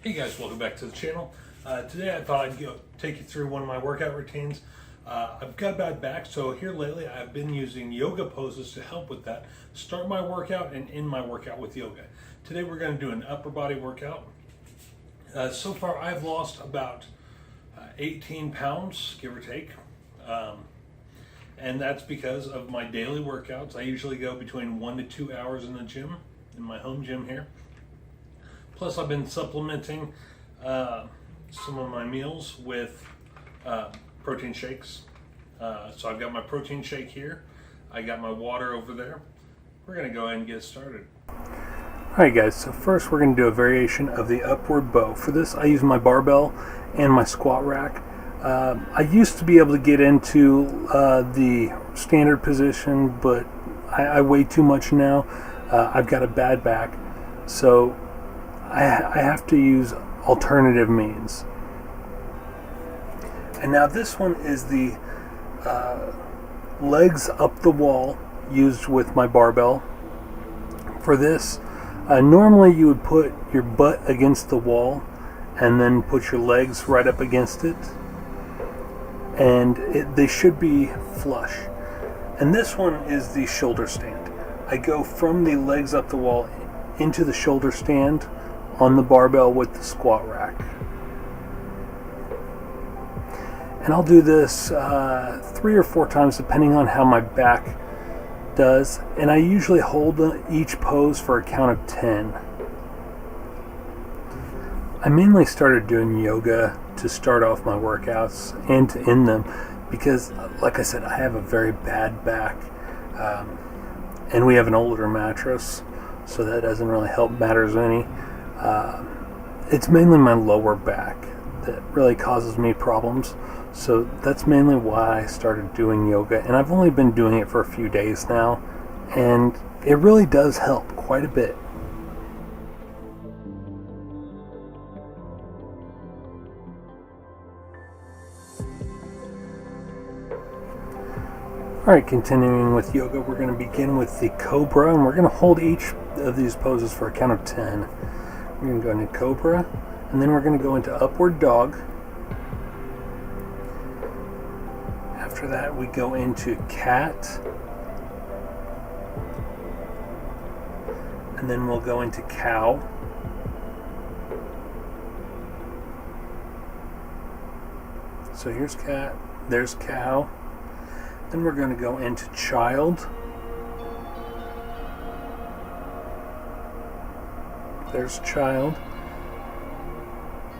Hey guys, welcome back to the channel. Today I thought I'd take you through one of my workout routines. I've got a bad back, so here lately I've been using yoga poses to help with that. Start my workout and end my workout with yoga. Today we're going to do an upper body workout. So far I've lost about 18 pounds, give or take. And that's because of my daily workouts. I usually go between 1 to 2 hours in the gym, in my home gym here. Plus, I've been supplementing some of my meals with protein shakes. So I've got my protein shake here. I got my water over there. We're going to go ahead and get started. Alright guys, so first we're going to do a variation of the upward bow. For this I use my barbell and my squat rack. I used to be able to get into the standard position, but I weigh too much now. I've got a bad back, so I have to use alternative means. And now this one is the legs up the wall used with my barbell. For this, normally you would put your butt against the wall and then put your legs right up against it, and they should be flush. And this one is the shoulder stand. I go from the legs up the wall into the shoulder stand on the barbell with the squat rack. And I'll do this 3 or 4 times depending on how my back does, and I usually hold each pose for a count of 10. I mainly started doing yoga to start off my workouts and to end them because, like I said, I have a very bad back, and we have an older mattress, so that doesn't really help matters any. It's mainly my lower back that really causes me problems, so that's mainly why I started doing yoga, and I've only been doing it for a few days now, and it really does help quite a bit. Alright, continuing with yoga, we're going to begin with the Cobra, and we're going to hold each of these poses for a count of 10. We're going to go into Cobra, and then we're going to go into Upward Dog. After that, we go into Cat, and then we'll go into Cow. So here's Cat, there's Cow. Then we're going to go into Child. There's Child.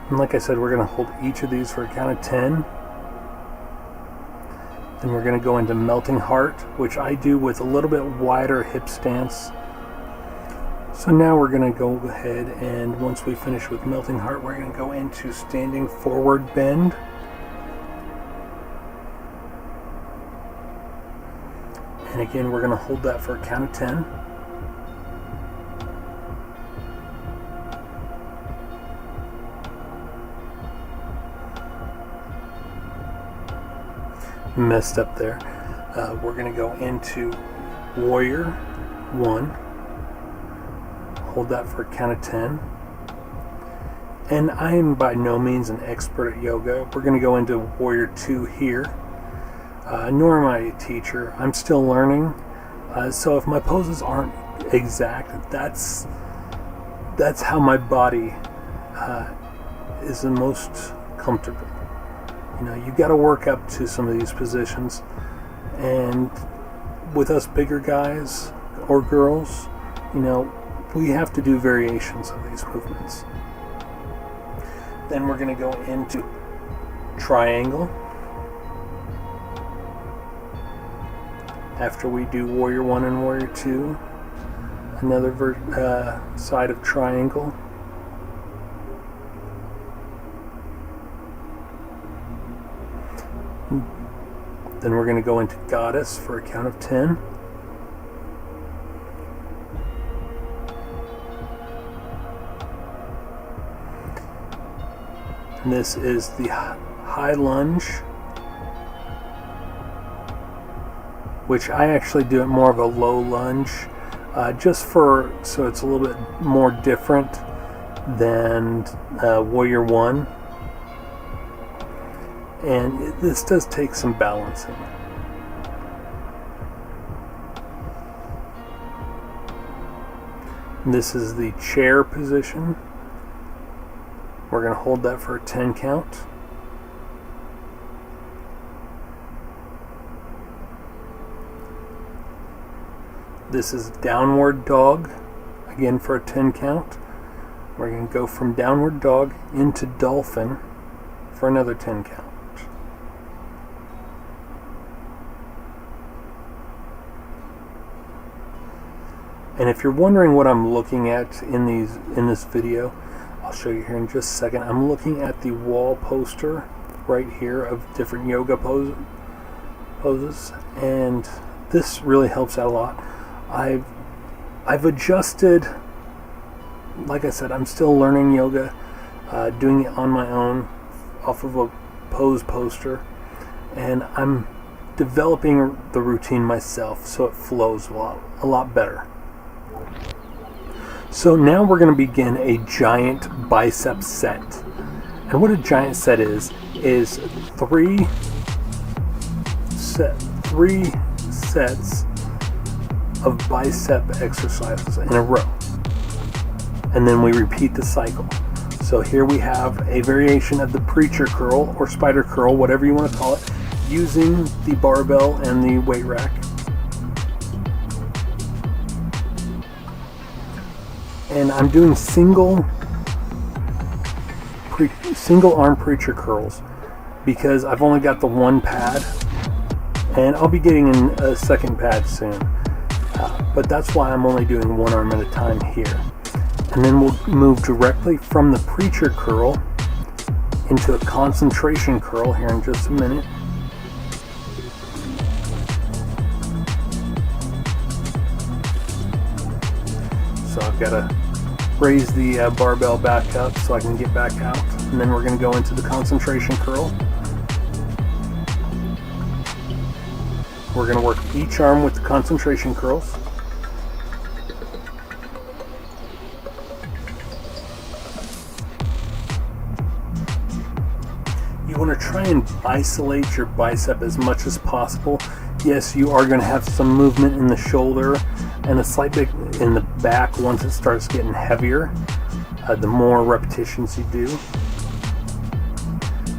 And like I said, we're going to hold each of these for a count of 10. Then we're going to go into Melting Heart, which I do with a little bit wider hip stance. So now we're going to go ahead, and once we finish with Melting Heart, we're going to go into Standing Forward Bend. And again, we're going to hold that for a count of 10. Messed up there. We're going to go into Warrior 1. Hold that for a count of 10. And I am by no means an expert at yoga. We're going to go into Warrior 2 here. Nor am I a teacher. I'm still learning. So if my poses aren't exact, that's how my body is the most comfortable. You know, you got to work up to some of these positions, and with us bigger guys or girls, you know, we have to do variations of these movements. Then we're going to go into Triangle. After we do Warrior 1 and Warrior 2, another side of Triangle. Then we're going to go into Goddess for a count of 10. And this is the High Lunge, which I actually do it more of a low lunge, so it's a little bit more different than Warrior 1. And this does take some balancing. This is the chair position. We're going to hold that for a 10 count. This is downward dog, again for a 10 count. We're going to go from downward dog into dolphin for another 10 count. And if you're wondering what I'm looking at in this video, I'll show you here in just a second. I'm looking at the wall poster right here of different yoga poses, and this really helps out a lot. I've adjusted, like I said, I'm still learning yoga, doing it on my own off of a pose poster, and I'm developing the routine myself so it flows a lot better. So now we're going to begin a giant bicep set. And what a giant set is three sets of bicep exercises in a row. And then we repeat the cycle. So here we have a variation of the preacher curl or spider curl, whatever you want to call it, using the barbell and the weight rack. And I'm doing single arm preacher curls because I've only got the one pad, and I'll be getting in a second pad soon. But that's why I'm only doing one arm at a time here. And then we'll move directly from the preacher curl into a concentration curl here in just a minute. So I've got to raise the barbell back up so I can get back out. And then we're going to go into the concentration curl. We're going to work each arm with the concentration curls. You want to try and isolate your bicep as much as possible. Yes, you are going to have some movement in the shoulder and a slight bit in the back once it starts getting heavier, the more repetitions you do.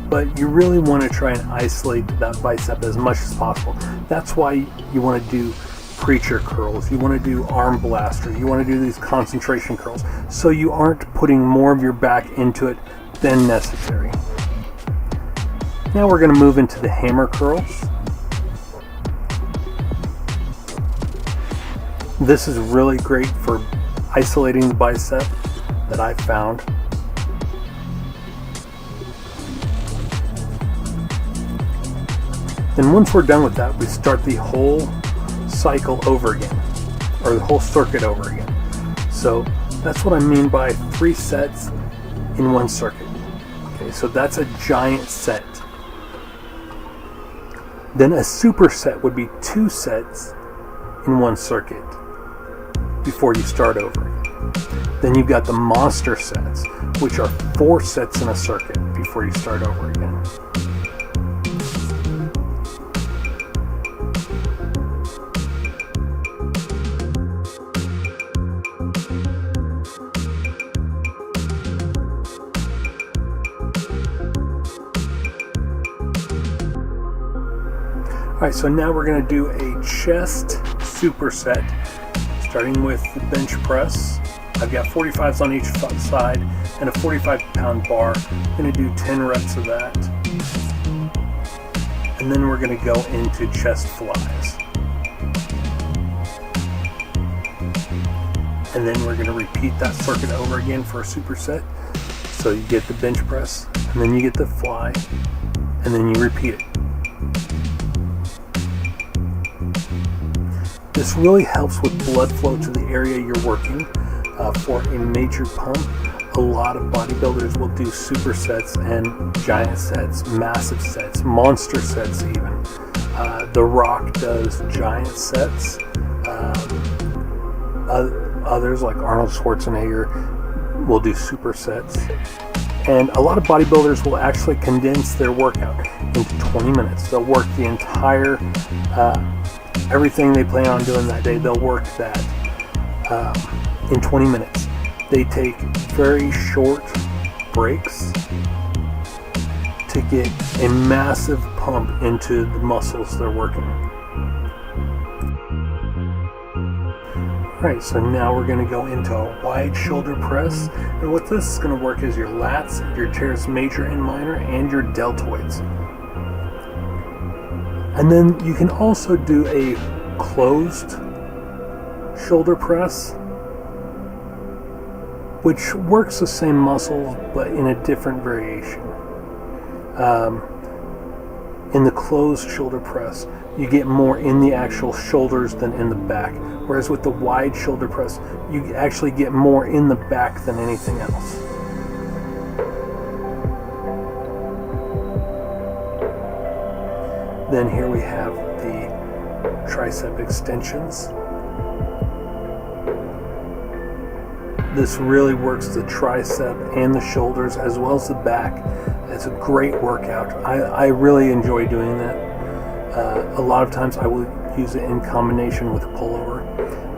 But you really want to try and isolate that bicep as much as possible. That's why you want to do preacher curls, you want to do arm blaster, you want to do these concentration curls, so you aren't putting more of your back into it than necessary. Now we're going to move into the hammer curls. This is really great for isolating the bicep that I've found. Then once we're done with that, we start the whole cycle over again, or the whole circuit over again. So that's what I mean by 3 sets in one circuit. Okay, so that's a giant set. Then a superset would be 2 sets in one circuit before you start over. Then you've got the monster sets, which are 4 sets in a circuit before you start over again. Alright, so now we're going to do a chest superset, starting with the bench press. I've got 45s on each side and a 45-pound bar. I'm going to do 10 reps of that. And then we're going to go into chest flies. And then we're going to repeat that circuit over again for a superset. So you get the bench press, and then you get the fly, and then you repeat it. This really helps with blood flow to the area you're working. For a major pump, a lot of bodybuilders will do supersets and giant sets, massive sets, monster sets even. The Rock does giant sets. Others like Arnold Schwarzenegger will do supersets. And a lot of bodybuilders will actually condense their workout into 20 minutes. They'll work the entire, everything they plan on doing that day, they'll work that in 20 minutes. They take very short breaks to get a massive pump into the muscles they're working. Alright, so now we're going to go into a wide shoulder press, and what this is going to work is your lats, your teres major and minor, and your deltoids. And then you can also do a closed shoulder press, which works the same muscle but in a different variation. In the closed shoulder press, you get more in the actual shoulders than in the back, whereas with the wide shoulder press, you actually get more in the back than anything else. Then here we have the tricep extensions. This really works the tricep and the shoulders as well as the back. It's a great workout. I really enjoy doing that. A lot of times I will use it in combination with a pullover.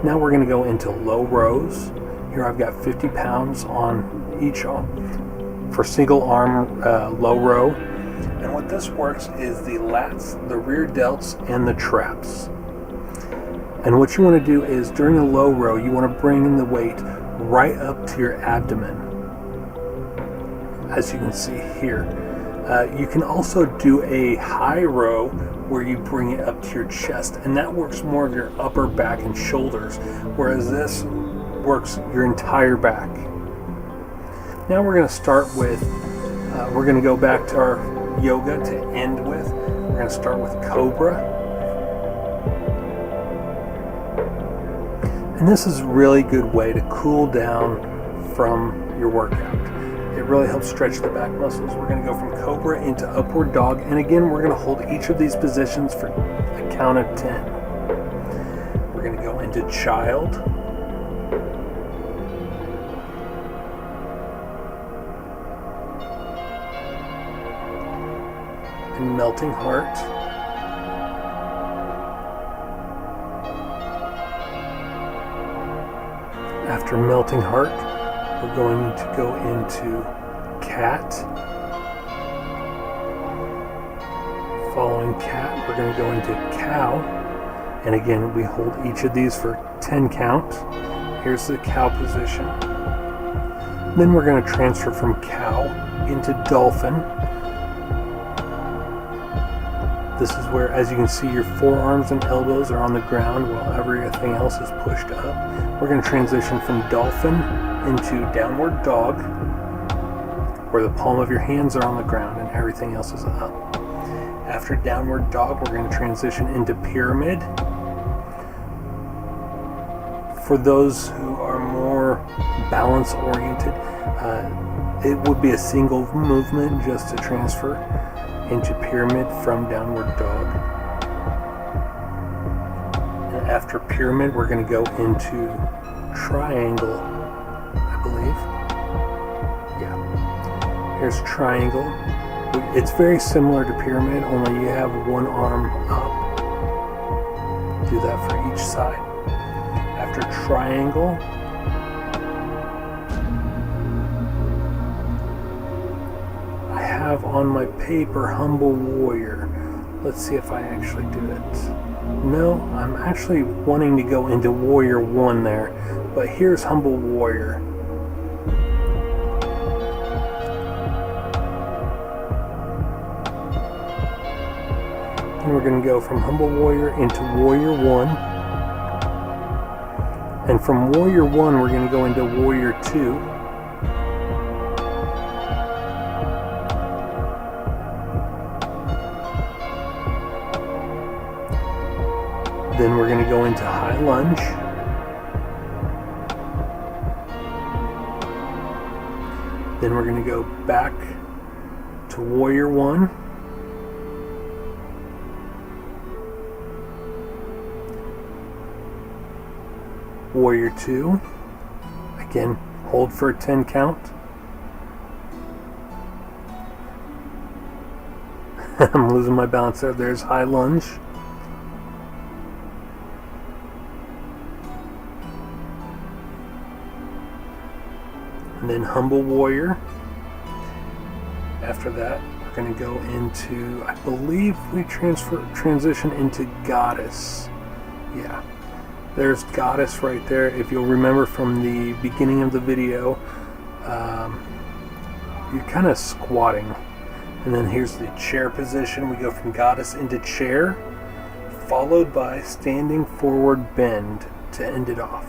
Now we're going to go into low rows. Here I've got 50 pounds on each arm for single arm low row. And what this works is the lats, the rear delts, and the traps. And what you want to do is during the low row, you want to bring in the weight right up to your abdomen, as you can see here. You can also do a high row where you bring it up to your chest, and that works more of your upper back and shoulders, whereas this works your entire back. Now we're going to start with, we're going to go back to our yoga to end with. We're going to start with Cobra. And this is a really good way to cool down from your workout. It really helps stretch the back muscles. We're going to go from Cobra into Upward Dog. And again, we're going to hold each of these positions for a count of 10. We're going to go into Child. And Melting Heart. After Melting Heart, we're going to go into Cat. Following Cat, we're going to go into Cow. And again, we hold each of these for 10 count. Here's the cow position. Then we're going to transfer from Cow into Dolphin. This is where, as you can see, your forearms and elbows are on the ground while everything else is pushed up. We're going to transition from Dolphin into Downward Dog, where the palm of your hands are on the ground and everything else is up. After Downward Dog, we're going to transition into Pyramid. For those who are more balance oriented, it would be a single movement just to transfer into Pyramid from Downward Dog. And after Pyramid, we're going to go into Triangle, I believe. Yeah. Here's Triangle. It's very similar to Pyramid, only you have one arm up. Do that for each side. After Triangle, I have on my paper Humble Warrior. Let's see if I actually do it. No, I'm actually wanting to go into Warrior 1 there, but here's Humble Warrior. And we're going to go from Humble Warrior into Warrior 1. And from Warrior 1, we're going to go into Warrior 2. Then we're going to go into High Lunge. Then we're going to go back to Warrior 1. Warrior 2. Again, hold for a 10 count. I'm losing my balance there. There's high lunge. And then humble warrior. After that, we're going to go into, I believe we transition into goddess. Yeah, there's goddess right there. If you'll remember from the beginning of the video, you're kind of squatting. And then here's the chair position. We go from goddess into chair, followed by standing forward bend to end it off.